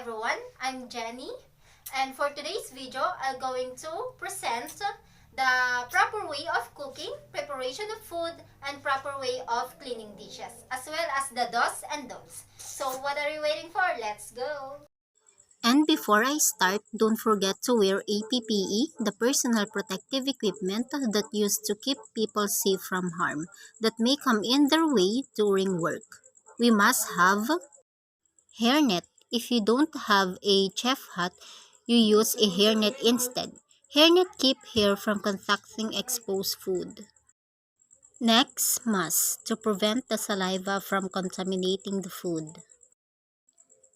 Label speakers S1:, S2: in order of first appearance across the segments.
S1: everyone, I'm Jenny, and for today's video, I'm going to present the proper way of cooking, preparation of food, and proper way of cleaning dishes, as well as the do's and don'ts. So what are you waiting for? Let's go!
S2: And before I start, don't forget to wear a PPE, the personal protective equipment that used to keep people safe from harm that may come in their way during work. We must have hairnet. If you don't have a chef hat, you use a hairnet instead. Hairnet keep hair from contacting exposed food. Next, mask to prevent the saliva from contaminating the food.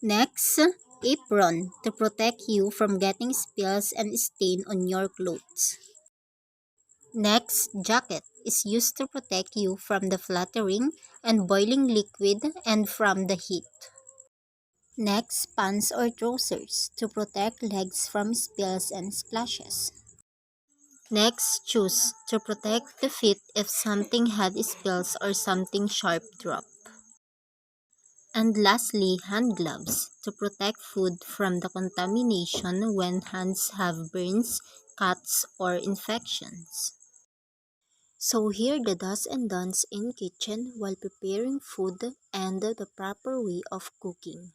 S2: Next, apron to protect you from getting spills and stain on your clothes. Next, jacket is used to protect you from the fluttering and boiling liquid and from the heat. Next, pants or trousers to protect legs from spills and splashes. Next, shoes to protect the feet if something had spills or something sharp drop. And lastly, hand gloves to protect food from the contamination when hands have burns, cuts, or infections. So here the do's and don'ts in kitchen while preparing food and the proper way of cooking.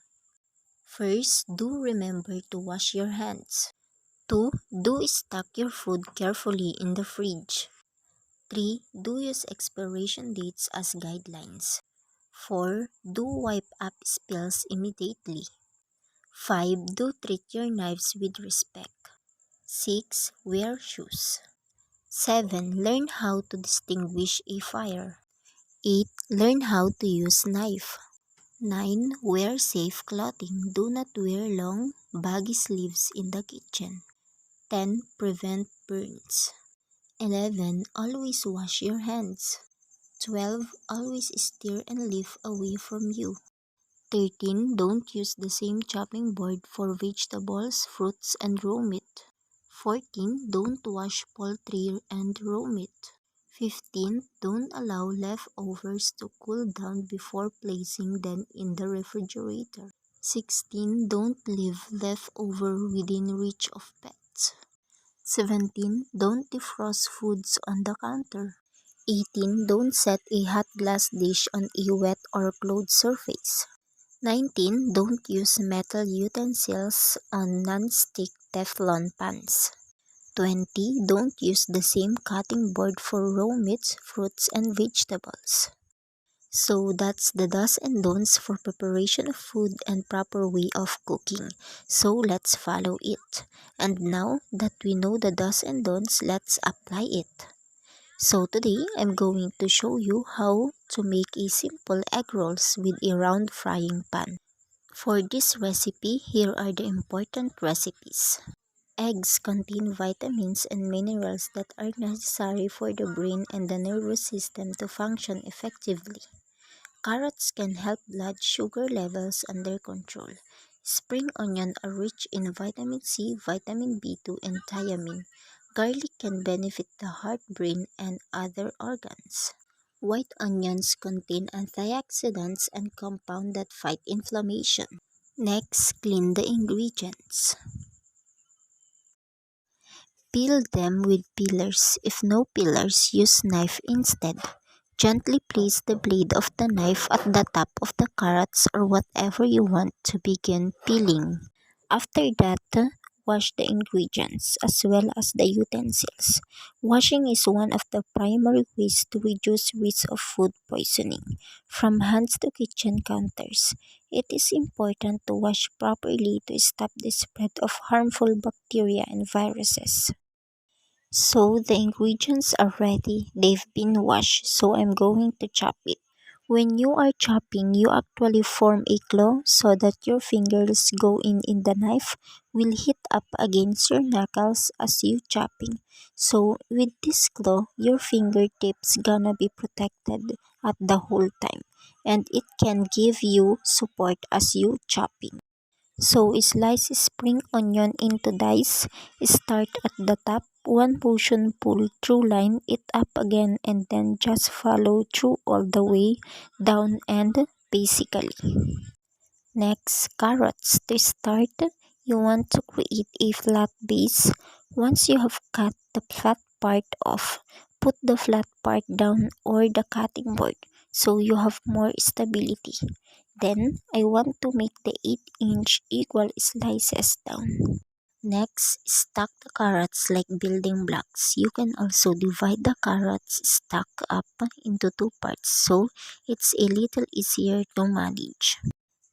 S2: First, do remember to wash your hands. 2. Do stock your food carefully in the fridge. 3. Do use expiration dates as guidelines. 4. Do wipe up spills immediately. 5. Do treat your knives with respect. 6. Wear shoes. 7. Learn how to distinguish a fire. 8. Learn how to use knife. 9. Wear safe clothing. Do not wear long, baggy sleeves in the kitchen. 10. Prevent burns. 11. Always wash your hands. 12. Always stir and leave away from you. 13. Don't use the same chopping board for vegetables, fruits, and raw meat. 14. Don't wash poultry and raw meat. 15. Don't allow leftovers to cool down before placing them in the refrigerator. 16. Don't leave leftover within reach of pets. 17. Don't defrost foods on the counter. 18. Don't set a hot glass dish on a wet or closed surface. 19. Don't use metal utensils on non-stick Teflon pans. 20. Don't use the same cutting board for raw meats, fruits, and vegetables. So that's the do's and don'ts for preparation of food and proper way of cooking. So let's follow it. And now that we know the do's and don'ts, let's apply it. So today, I'm going to show you how to make a simple egg rolls with a round frying pan. For this recipe, here are the important recipes. Eggs contain vitamins and minerals that are necessary for the brain and the nervous system to function effectively. Carrots can help blood sugar levels under control. Spring onion are rich in vitamin C, vitamin B2, and thiamine. Garlic can benefit the heart, brain, and other organs. White onions contain antioxidants and compounds that fight inflammation. Next, clean the ingredients. Peel them with peelers. If no peelers, use knife instead. Gently place the blade of the knife at the top of the carrots or whatever you want to begin peeling. After that, wash the ingredients as well as the utensils. Washing is one of the primary ways to reduce risk of food poisoning. From hands to kitchen counters, it is important to wash properly to stop the spread of harmful bacteria and viruses. So the ingredients are ready, they've been washed, so I'm going to chop it. When you are chopping, you actually form a claw so that your fingers go in the knife will hit up against your knuckles as you chopping. So with this claw, your fingertips gonna be protected at the whole time and it can give you support as you chopping. So slice spring onion into dice. Start at the top, one portion pull through, line it up again, and then just follow through all the way down and basically. Next, carrots. To start, you want to create a flat base. Once you have cut the flat part off, put the flat part down or the cutting board so you have more stability. Then, I want to make the 8-inch equal slices down. Next, stack the carrots like building blocks. You can also divide the carrots stack up into two parts so it's a little easier to manage.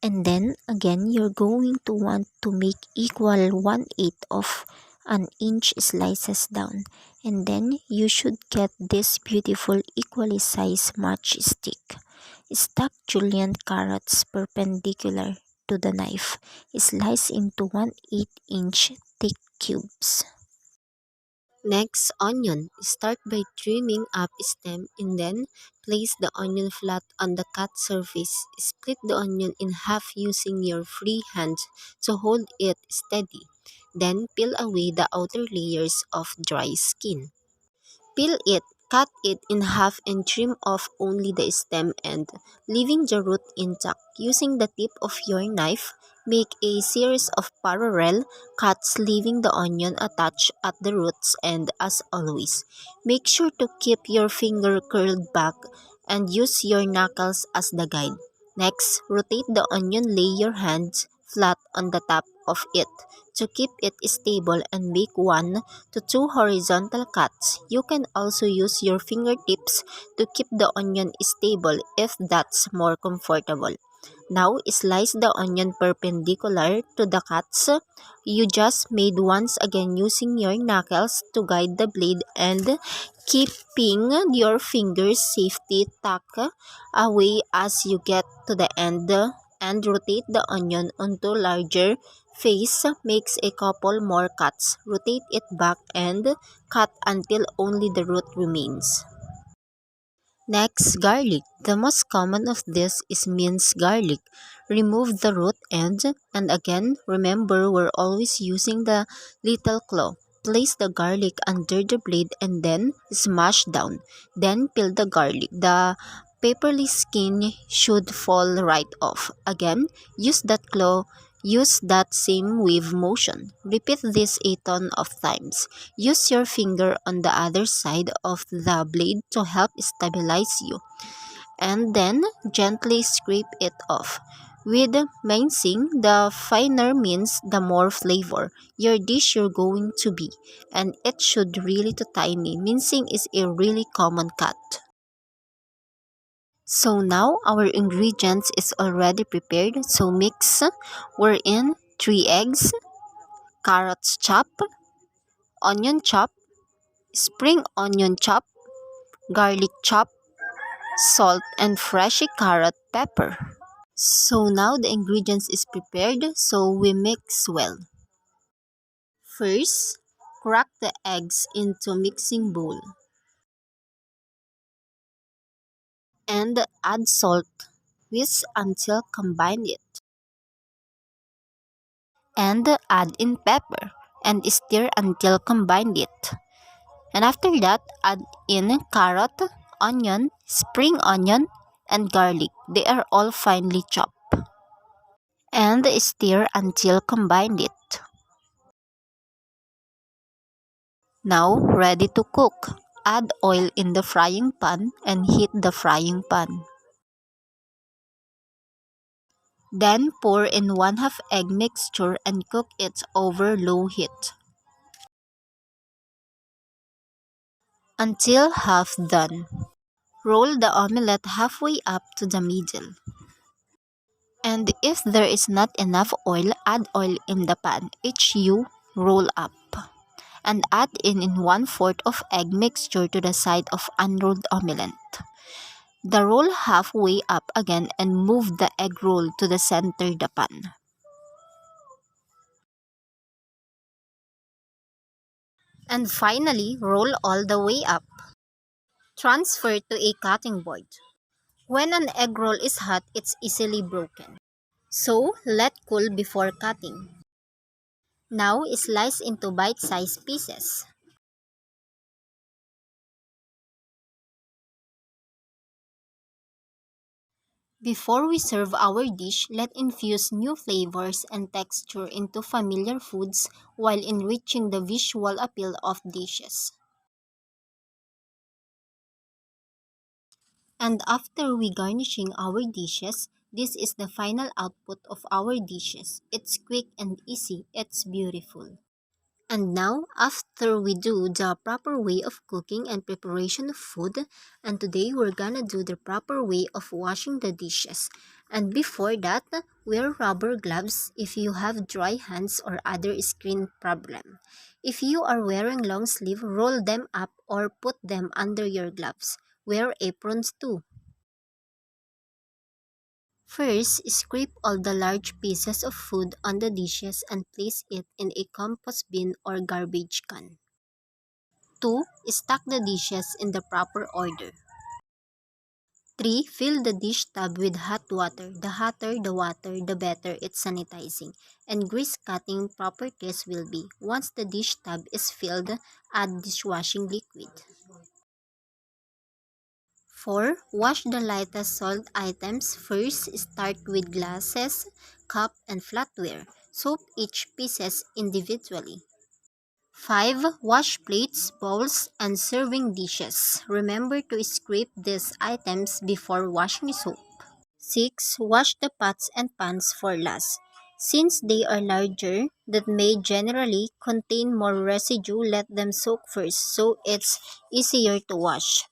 S2: And then again, you're going to want to make equal 1/8 of an inch slices down. And then you should get this beautiful equally sized matchstick. Stack julienne carrots perpendicular to the knife. Slice into 1/8 inch thick cubes. Next, onion. Start by trimming up stem and then place the onion flat on the cut surface. Split the onion in half using your free hand to hold it steady. Then peel away the outer layers of dry skin. Peel it, cut it in half and trim off only the stem end, leaving the root intact. Using the tip of your knife, make a series of parallel cuts leaving the onion attached at the roots end as always. Make sure to keep your finger curled back and use your knuckles as the guide. Next, rotate the onion, lay your hands flat on the top of it to keep it stable and make 1 to 2 horizontal cuts. You can also use your fingertips to keep the onion stable if that's more comfortable. Now, slice the onion perpendicular to the cuts you just made once again using your knuckles to guide the blade and keeping your fingers safely tucked away as you get to the end and rotate the onion onto larger face. Makes a couple more cuts. Rotate it back and cut until only the root remains. Next, garlic. The most common of this is minced garlic. Remove the root end and again, remember we're always using the little claw. Place the garlic under the blade and then smash down. Then peel the garlic. The papery skin should fall right off. Again, use that claw. Use that same wave motion. Repeat this a ton of times. Use your finger on the other side of the blade to help stabilize you, and then gently scrape it off. With mincing, the finer mince, the more flavor your dish you're going to be, and it should really to tiny. Mincing is a really common cut. So now our ingredients is already prepared. So mix. We're in 3 eggs, carrots chop, onion chop, spring onion chop, garlic chop, salt, and fresh carrot pepper. So now the ingredients is prepared, so we mix well. First, crack the eggs into mixing bowl and add salt, whisk until combine it, and add in pepper and stir until combine it. And after that, add in carrot, onion, spring onion, and garlic. They are all finely chopped. And stir until combined it. Now, ready to cook. Add oil in the frying pan and heat the frying pan. Then pour in 1/2 egg mixture and cook it over low heat until half done. Roll the omelette halfway up to the middle. And if there is not enough oil, add oil in the pan. Each you roll up. And add in 1/4 of egg mixture to the side of unrolled omelette. The roll halfway up again and move the egg roll to the center the pan. And finally, roll all the way up. Transfer to a cutting board. When an egg roll is hot, it's easily broken. So, let cool before cutting. Now, slice into bite-sized pieces. Before we serve our dish, let's infuse new flavors and texture into familiar foods while enriching the visual appeal of dishes. And after we garnishing our dishes, this is the final output of our dishes. It's quick and easy, it's beautiful. And now, after we do the proper way of cooking and preparation of food, and today we're gonna do the proper way of washing the dishes. And before that, wear rubber gloves if you have dry hands or other skin problem. If you are wearing long sleeve, roll them up or put them under your gloves. Wear aprons too. First, scrape all the large pieces of food on the dishes and place it in a compost bin or garbage can. 2. Stack the dishes in the proper order. 3. Fill the dish tub with hot water. The hotter the water, the better its sanitizing and grease cutting properties will be. Once the dish tub is filled, add dishwashing liquid. 4. Wash the lightest salt items first. Start with glasses, cup, and flatware. Soak each pieces individually. 5. Wash plates, bowls, and serving dishes. Remember to scrape these items before washing soap. 6. Wash the pots and pans for last. Since they are larger, that may generally contain more residue, let them soak first so it's easier to wash.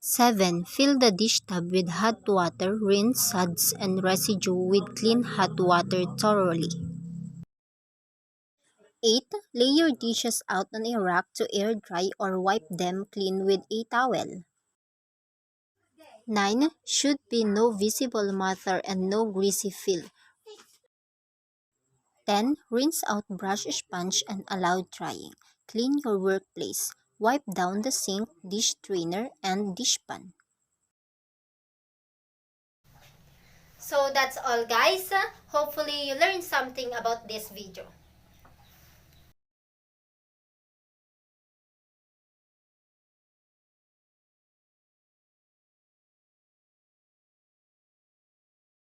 S2: 7. Fill the dish tub with hot water, rinse suds and residue with clean hot water thoroughly. 8. Lay your dishes out on a rack to air dry or wipe them clean with a towel. 9. Should be no visible matter and no greasy feel. 10. Rinse out brush sponge and allow drying. Clean your workplace. Wipe down the sink, dish drainer, and dishpan.
S1: So that's all guys. Hopefully you learned something about this video.